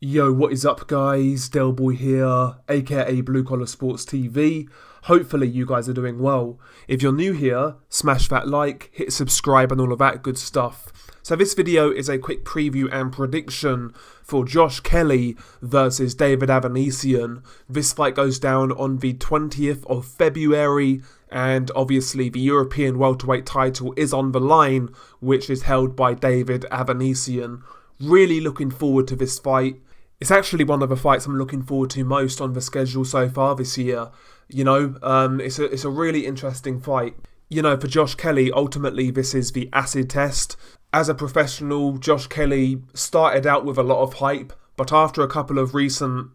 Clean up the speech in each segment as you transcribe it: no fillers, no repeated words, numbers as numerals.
Yo, what is up guys? Delboy here, aka Blue Collar Sports TV. Hopefully you guys are doing well. If you're new here, smash that like, hit subscribe and all of that good stuff. So this video is a quick preview and prediction for Josh Kelly versus David Avanesyan. This fight goes down on the 20th of February and obviously the European welterweight title is on the line, which is held by David Avanesyan. Really looking forward to this fight. It's actually one of the fights I'm looking forward to most on the schedule so far this year. It's a really interesting fight. For Josh Kelly, ultimately this is the acid test. As a professional, Josh Kelly started out with a lot of hype, but after a couple of recent,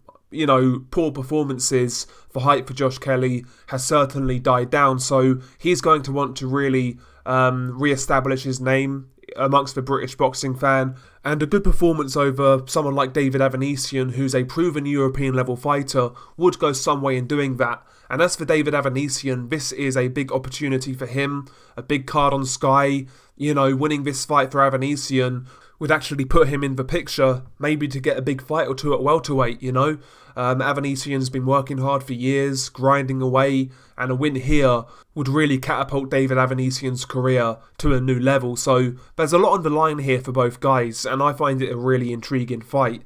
poor performances, the hype for Josh Kelly has certainly died down. So he's going to want to really re-establish his name amongst the British boxing fan, and a good performance over someone like David Avanesyan, who's a proven European level fighter, would go some way in doing that. And as for David Avanesyan, this is a big opportunity for him, a big card on Sky. Winning this fight for Avanesyan would actually put him in the picture, maybe to get a big fight or two at welterweight, Avanesyan's been working hard for years, grinding away, and a win here would really catapult David Avanesyan's career to a new level. So there's a lot on the line here for both guys, and I find it a really intriguing fight.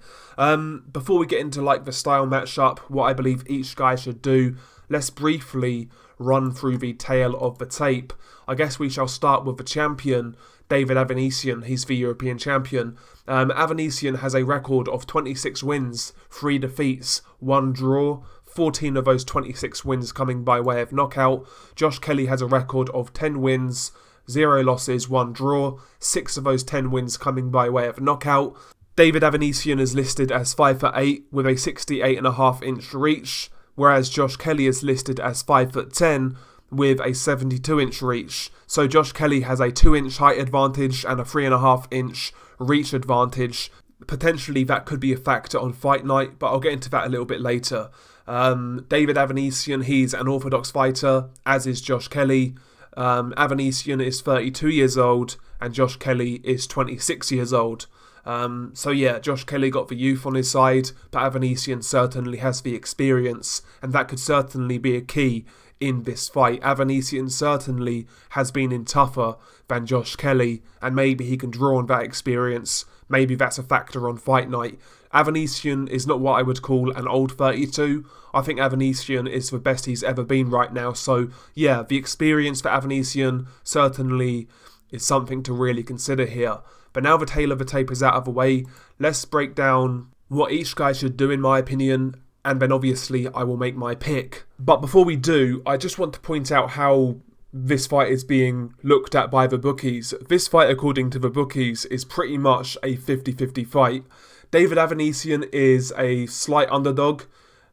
Before we get into the style matchup, what I believe each guy should do, let's briefly run through the tale of the tape. I guess we shall start with the champion, David Avanesyan. He's the European champion. Avanesyan has a record of 26 wins, 3 defeats, 1 draw, 14 of those 26 wins coming by way of knockout. Josh Kelly has a record of 10 wins, 0 losses, 1 draw, 6 of those 10 wins coming by way of knockout. David Avanesyan is listed as 5'8" with a 68.5-inch reach, whereas Josh Kelly is listed as 5'10" with a 72-inch reach. So Josh Kelly has a 2-inch height advantage and a 3.5-inch reach advantage. Potentially that could be a factor on fight night, but I'll get into that a little bit later. David Avanesyan, he's an orthodox fighter, as is Josh Kelly. Avanesyan is 32 years old and Josh Kelly is 26 years old. Josh Kelly got the youth on his side, but Avanesyan certainly has the experience, and that could certainly be a key in this fight. Avanesyan certainly has been in tougher than Josh Kelly, and maybe he can draw on that experience. Maybe that's a factor on fight night. Avanesyan is not what I would call an old 32. I think Avanesyan is the best he's ever been right now. So yeah, the experience for Avanesyan certainly is something to really consider here. But now the tale of the tape is out of the way, let's break down what each guy should do in my opinion, and then obviously I will make my pick. But before we do, I just want to point out how this fight is being looked at by the bookies. This fight, according to the bookies, is pretty much a 50-50 fight. David Avanesyan is a slight underdog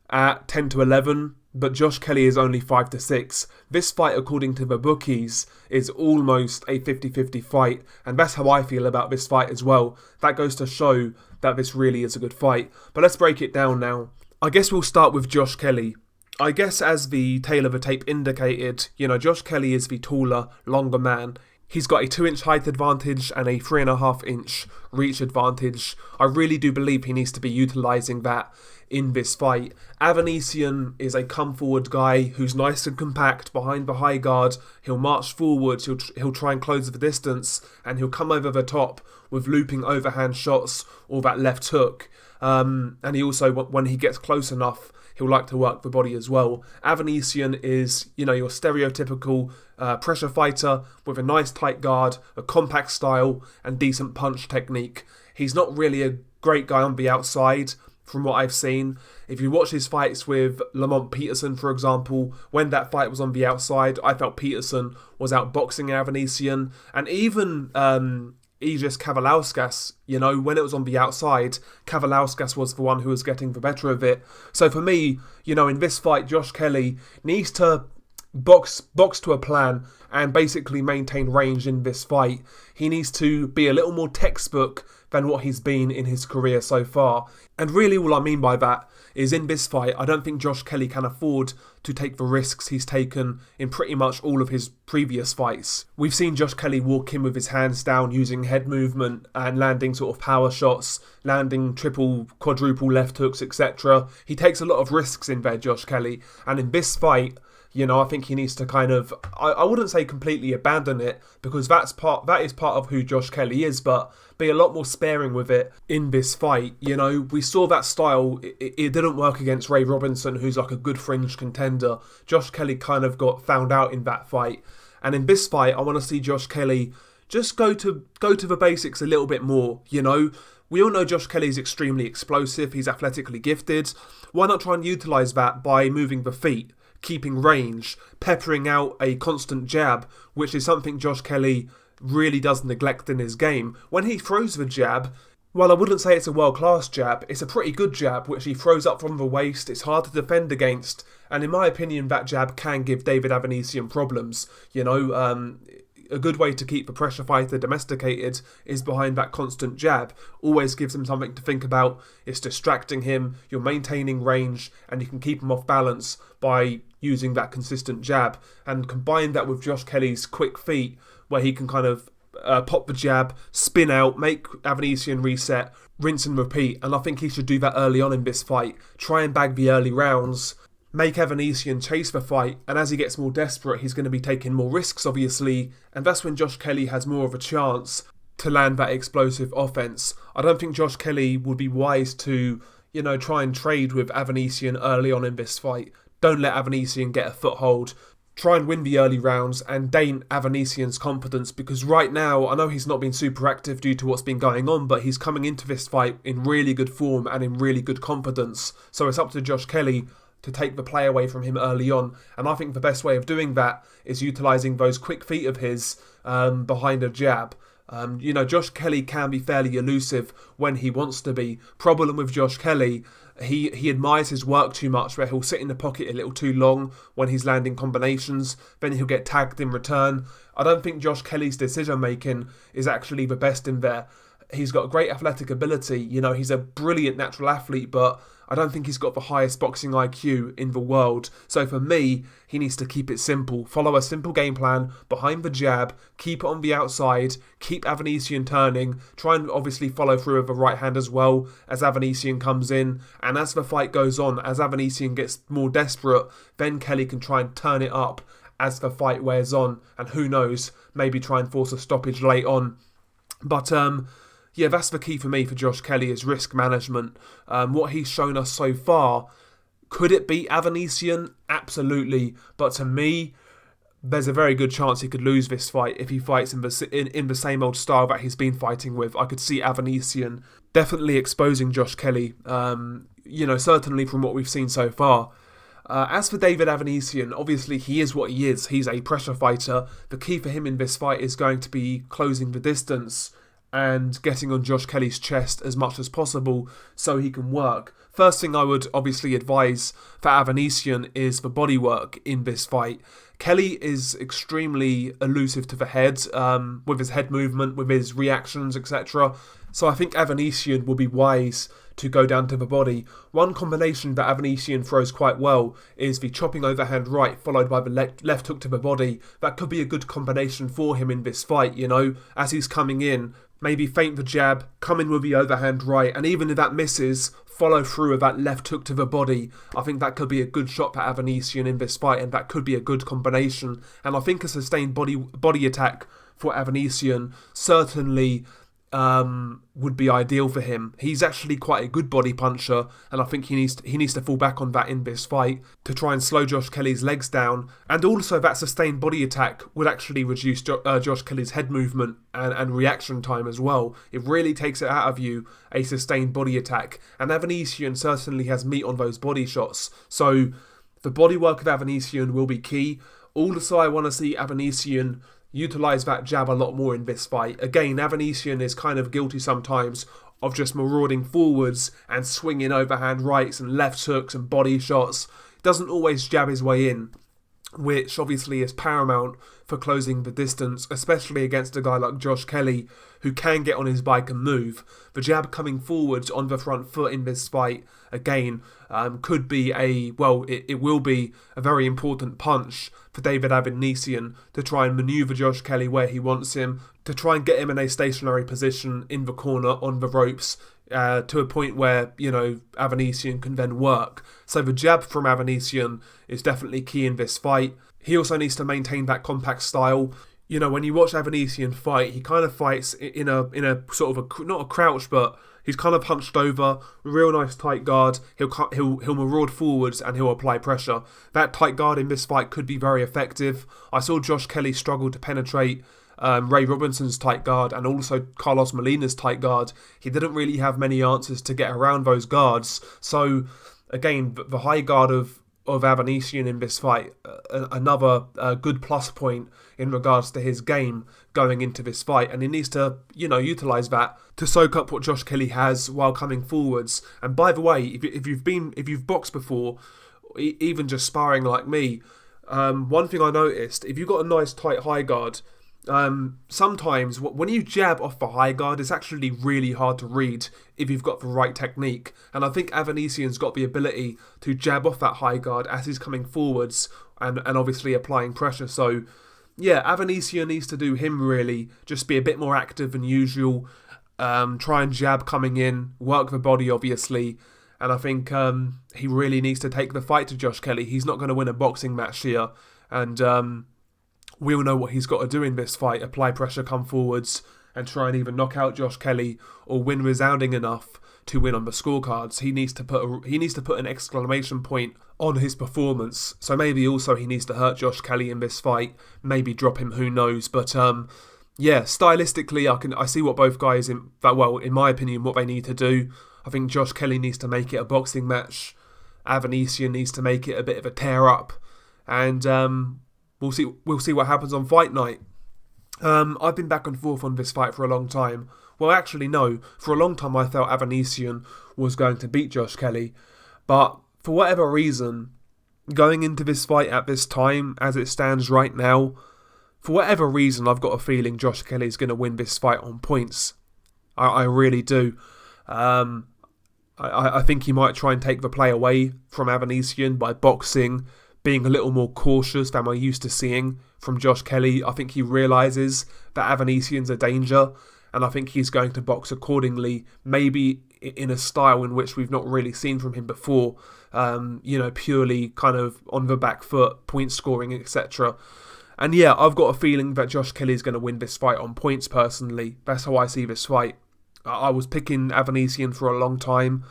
at 10-11, but Josh Kelly is only 5-6. This fight, according to the bookies, is almost a 50-50 fight, and that's how I feel about this fight as well. That goes to show that this really is a good fight. But let's break it down now. I guess we'll start with Josh Kelly. I guess as the tale of the tape indicated, Josh Kelly is the taller, longer man. He's got a 2-inch height advantage and a 3.5-inch reach advantage. I really do believe he needs to be utilising that in this fight. Avanesyan is a come-forward guy who's nice and compact behind the high guard. He'll march forwards, he'll try and close the distance, and he'll come over the top with looping overhand shots or that left hook. And he also, when he gets close enough, he'll like to work the body as well. Avanesyan is, your stereotypical pressure fighter with a nice tight guard, a compact style, and decent punch technique. He's not really a great guy on the outside, from what I've seen. If you watch his fights with Lamont Peterson, for example, when that fight was on the outside, I felt Peterson was outboxing Avanesyan, and even Aegis Kavalauskas, when it was on the outside, Kavalauskas was the one who was getting the better of it. So for me, in this fight, Josh Kelly needs to box to a plan and basically maintain range in this fight. He needs to be a little more textbook than what he's been in his career so far. And really all I mean by that is in this fight, I don't think Josh Kelly can afford to take the risks he's taken in pretty much all of his previous fights. We've seen Josh Kelly walk in with his hands down using head movement and landing sort of power shots, landing triple, quadruple left hooks, etc. He takes a lot of risks in there, Josh Kelly, and in this fight, I think he needs to kind of, I wouldn't say completely abandon it, because that is part of who Josh Kelly is, but be a lot more sparing with it in this fight. We saw that style, it didn't work against Ray Robinson, who's like a good fringe contender. Josh Kelly kind of got found out in that fight. And in this fight, I want to see Josh Kelly just go to the basics a little bit more. We all know Josh Kelly is extremely explosive, he's athletically gifted. Why not try and utilise that by moving the feet, keeping range, peppering out a constant jab, which is something Josh Kelly really does neglect in his game. When he throws the jab, while I wouldn't say it's a world-class jab, it's a pretty good jab, which he throws up from the waist. It's hard to defend against, and in my opinion, that jab can give David Avanesyan problems. A good way to keep the pressure fighter domesticated is behind that constant jab. Always gives him something to think about. It's distracting him, you're maintaining range, and you can keep him off balance by using that consistent jab. And combine that with Josh Kelly's quick feet, where he can kind of pop the jab, spin out, make Avanesyan reset, rinse and repeat. And I think he should do that early on in this fight. Try and bag the early rounds, make Avanesyan chase the fight, and as he gets more desperate, he's going to be taking more risks, obviously, and that's when Josh Kelly has more of a chance to land that explosive offense. I don't think Josh Kelly would be wise to, try and trade with Avanesyan early on in this fight. Don't let Avanesyan get a foothold. Try and win the early rounds and dent Avanesyan's confidence, because right now, I know he's not been super active due to what's been going on, but he's coming into this fight in really good form and in really good confidence. So it's up to Josh Kelly to take the play away from him early on. And I think the best way of doing that is utilising those quick feet of his behind a jab. Josh Kelly can be fairly elusive when he wants to be. Problem with Josh Kelly, he admires his work too much, where he'll sit in the pocket a little too long when he's landing combinations, then he'll get tagged in return. I don't think Josh Kelly's decision making is actually the best in there. He's got great athletic ability, he's a brilliant natural athlete, but I don't think he's got the highest boxing IQ in the world. So for me, he needs to keep it simple. Follow a simple game plan behind the jab, keep it on the outside, keep Avanesyan turning, try and obviously follow through with the right hand as well as Avanesyan comes in. And as the fight goes on, as Avanesyan gets more desperate, then Kelly can try and turn it up as the fight wears on. And who knows, maybe try and force a stoppage late on. But yeah, that's the key for me for Josh Kelly is risk management. What he's shown us so far, could it beat Avanesyan? Absolutely. But to me, there's a very good chance he could lose this fight if he fights in the same old style that he's been fighting with. I could see Avanesyan definitely exposing Josh Kelly, certainly from what we've seen so far. As for David Avanesyan, obviously he is what he is. He's a pressure fighter. The key for him in this fight is going to be closing the distance and getting on Josh Kelly's chest as much as possible so he can work. First thing I would obviously advise for Avanesyan is the body work in this fight. Kelly is extremely elusive to the head, with his head movement, with his reactions, etc. So I think Avanesyan will be wise to go down to the body. One combination that Avanesyan throws quite well is the chopping overhand right followed by the left hook to the body. That could be a good combination for him in this fight, as he's coming in. Maybe feint the jab, come in with the overhand right, and even if that misses, follow through with that left hook to the body. I think that could be a good shot for Avanesyan in this fight, and that could be a good combination. And I think a sustained body attack for Avanesyan certainly would be ideal for him. He's actually quite a good body puncher, and I think he needs to fall back on that in this fight to try and slow Josh Kelly's legs down. And also that sustained body attack would actually reduce Josh Kelly's head movement and reaction time as well. It really takes it out of you, a sustained body attack, and Avanesyan certainly has meat on those body shots. So the body work of Avanesyan will be key. Also, I want to see Avanesyan utilise that jab a lot more in this fight. Again, Avanesyan is kind of guilty sometimes of just marauding forwards and swinging overhand rights and left hooks and body shots. Doesn't always jab his way in. which obviously is paramount for closing the distance, especially against a guy like Josh Kelly, who can get on his bike and move. The jab coming forwards on the front foot in this fight, again, could be it will be a very important punch for David Avanesyan to try and manoeuvre Josh Kelly where he wants him, to try and get him in a stationary position in the corner on the ropes, to a point where, Avanesyan can then work. So the jab from Avanesyan is definitely key in this fight. He also needs to maintain that compact style. When you watch Avanesyan fight, he kind of fights in a sort of not a crouch, but he's kind of hunched over, real nice tight guard. He'll maraud forwards and he'll apply pressure. That tight guard in this fight could be very effective. I saw Josh Kelly struggle to penetrate Ray Robinson's tight guard and also Carlos Molina's tight guard. He didn't really have many answers to get around those guards. So again, the high guard of Avanesyan in this fight, another good plus point in regards to his game going into this fight, and he needs to utilise that to soak up what Josh Kelly has while coming forwards. And by the way, if you've boxed before, even just sparring like me, one thing I noticed, if you've got a nice tight high guard, sometimes when you jab off the high guard, it's actually really hard to read if you've got the right technique. And I think Avanesyan's got the ability to jab off that high guard as he's coming forwards and obviously applying pressure. So yeah, Avanesyan needs to do him really, just be a bit more active than usual, try and jab coming in, work the body obviously. And I think he really needs to take the fight to Josh Kelly. He's not going to win a boxing match here, and we all know what he's got to do in this fight: apply pressure, come forwards, and try and either knock out Josh Kelly or win resounding enough to win on the scorecards. He needs to put an exclamation point on his performance. So maybe also he needs to hurt Josh Kelly in this fight, maybe drop him, who knows. But yeah, stylistically, I see what both guys, in my opinion, what they need to do. I think Josh Kelly needs to make it a boxing match. Avanesyan needs to make it a bit of a tear up, and we'll see what happens on fight night. I've been back and forth on this fight for a long time. Well, actually, no. For a long time, I felt Avanesyan was going to beat Josh Kelly. But for whatever reason, going into this fight at this time, as it stands right now, for whatever reason, I've got a feeling Josh Kelly's going to win this fight on points. I really do. I think he might try and take the play away from Avanesyan by boxing, being a little more cautious than we're used to seeing from Josh Kelly. I think he realises that Avanesyan's a danger, and I think he's going to box accordingly, maybe in a style in which we've not really seen from him before, purely kind of on the back foot, point scoring, etc. And yeah, I've got a feeling that Josh Kelly's going to win this fight on points personally. That's how I see this fight. I was picking Avanesyan for a long time,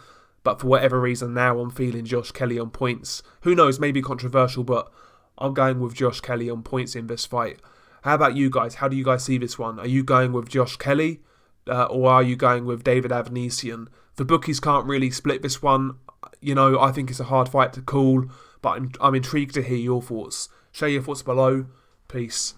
but for whatever reason now I'm feeling Josh Kelly on points. Who knows, maybe controversial, but I'm going with Josh Kelly on points in this fight. How about you guys? How do you guys see this one? Are you going with Josh Kelly or are you going with David Avanesyan? The bookies can't really split this one. I think it's a hard fight to call, but I'm intrigued to hear your thoughts. Share your thoughts below. Peace.